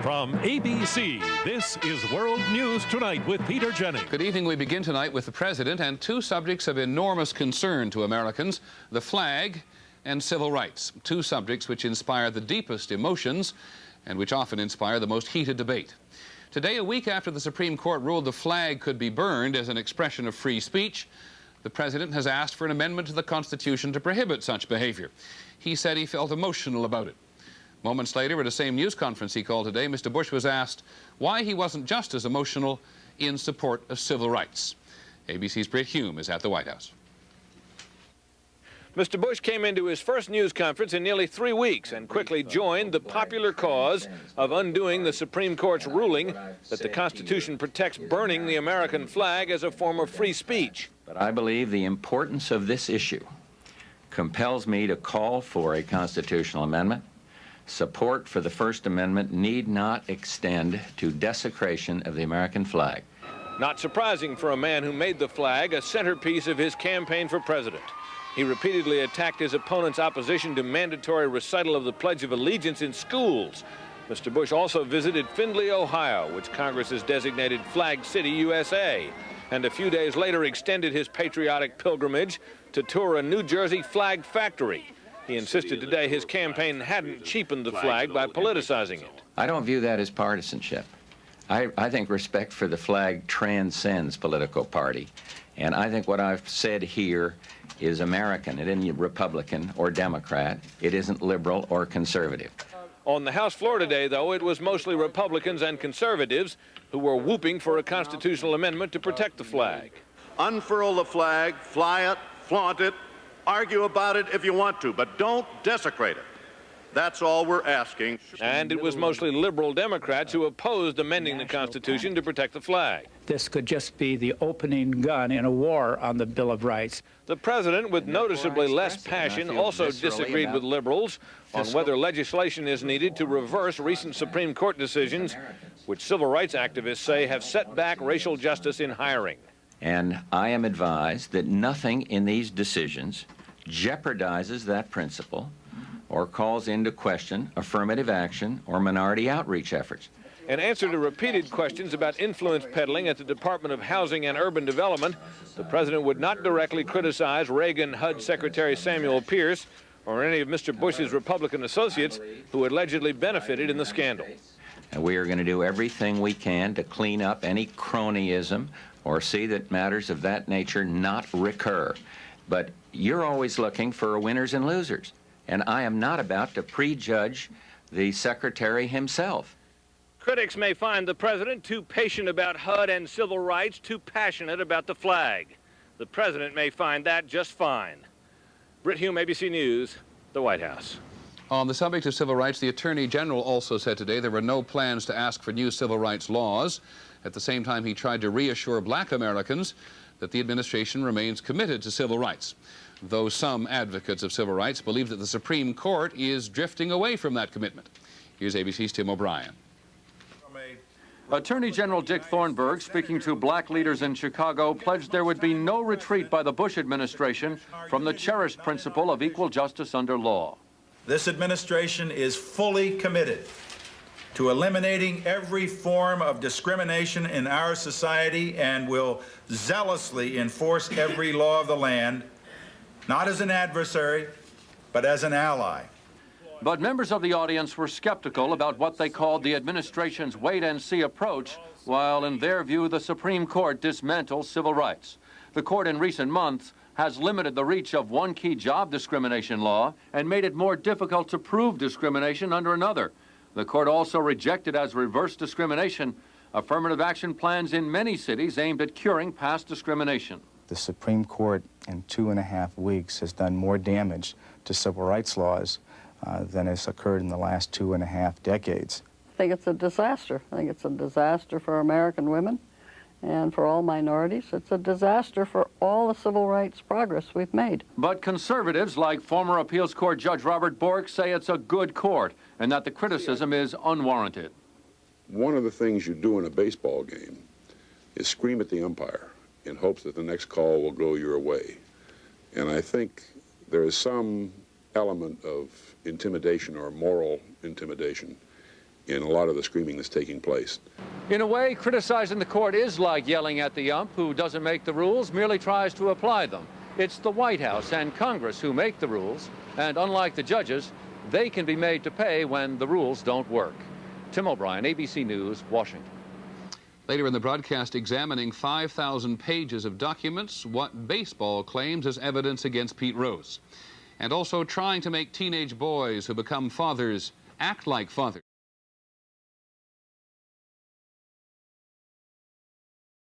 From ABC, this is World News Tonight with Peter Jennings. Good evening. We begin tonight with the President and two subjects of enormous concern to Americans, the flag and civil rights. Two subjects which inspire the deepest emotions and which often inspire the most heated debate. Today, a week after the Supreme Court ruled the flag could be burned as an expression of free speech, the President has asked for an amendment to the Constitution to prohibit such behavior. He said he felt emotional about it. Moments later, at the same news conference he called today, Mr. Bush was asked why he wasn't just as emotional in support of civil rights. ABC's Britt Hume is at the White House. Mr. Bush came into his first news conference in nearly 3 weeks and quickly joined the popular cause of undoing the Supreme Court's ruling that the Constitution protects burning the American flag as a form of free speech. But I believe the importance of this issue compels me to call for a constitutional amendment. Support for the First Amendment need not extend to desecration of the American flag. Not surprising for a man who made the flag a centerpiece of his campaign for president. He repeatedly attacked his opponent's opposition to mandatory recital of the Pledge of Allegiance in schools. Mr. Bush also visited Findlay, Ohio, which Congress has designated Flag City, USA, and a few days later extended his patriotic pilgrimage to tour a New Jersey flag factory. He insisted today his campaign hadn't cheapened the flag by politicizing it. I don't view that as partisanship. I think respect for the flag transcends political party. And I think what I've said here is American. It isn't Republican or Democrat. It isn't liberal or conservative. On the House floor today, though, it was mostly Republicans and conservatives who were whooping for a constitutional amendment to protect the flag. Unfurl the flag, fly it, flaunt it, argue about it if you want to, but don't desecrate it. That's all we're asking. And it was mostly liberal Democrats who opposed amending the Constitution to protect the flag. This could just be the opening gun in a war on the Bill of Rights. The president, with noticeably less passion, also disagreed with liberals on whether legislation is needed to reverse recent Supreme Court decisions, which civil rights activists say have set back racial justice in hiring. And I am advised that nothing in these decisions jeopardizes that principle or calls into question affirmative action or minority outreach efforts. In answer to repeated questions about influence peddling at the Department of Housing and Urban Development, the president would not directly criticize Reagan HUD Secretary Samuel Pierce or any of Mr. Bush's Republican associates who allegedly benefited in the scandal. And we are going to do everything we can to clean up any cronyism or see that matters of that nature not recur. But you're always looking for winners and losers, and I am not about to prejudge the secretary himself. Critics may find the president too patient about HUD and civil rights, too passionate about the flag. The president may find that just fine. Britt Hume, ABC News, the White House. On the subject of civil rights, the Attorney General also said today there were no plans to ask for new civil rights laws. At the same time, he tried to reassure black Americans that the administration remains committed to civil rights, though some advocates of civil rights believe that the Supreme Court is drifting away from that commitment. Here's ABC's Tim O'Brien. Attorney General Dick Thornburgh, speaking to black leaders in Chicago, pledged there would be no retreat by the Bush administration from the cherished principle of equal justice under law. This administration is fully committed to eliminating every form of discrimination in our society and will zealously enforce every law of the land, not as an adversary, but as an ally. But members of the audience were skeptical about what they called the administration's wait-and-see approach, while in their view the Supreme Court dismantles civil rights. The court in recent months has limited the reach of one key job discrimination law and made it more difficult to prove discrimination under another. The court also rejected as reverse discrimination affirmative action plans in many cities aimed at curing past discrimination. The Supreme Court in 2.5 weeks has done more damage to civil rights laws than has occurred in the last 2.5 decades. I think it's a disaster. I think it's a disaster for American women and for all minorities. It's a disaster for all the civil rights progress we've made. But conservatives like former appeals court Judge Robert Bork say it's a good court and that the criticism is unwarranted. One of the things you do in a baseball game is scream at the umpire in hopes that the next call will go your way. And I think there is some element of intimidation or moral intimidation in a lot of the screaming that's taking place. In a way, criticizing the court is like yelling at the ump who doesn't make the rules, merely tries to apply them. It's the White House and Congress who make the rules, and unlike the judges, they can be made to pay when the rules don't work. Tim O'Brien, ABC News, Washington. Later in the broadcast, examining 5,000 pages of documents, what baseball claims as evidence against Pete Rose. And also trying to make teenage boys who become fathers act like fathers.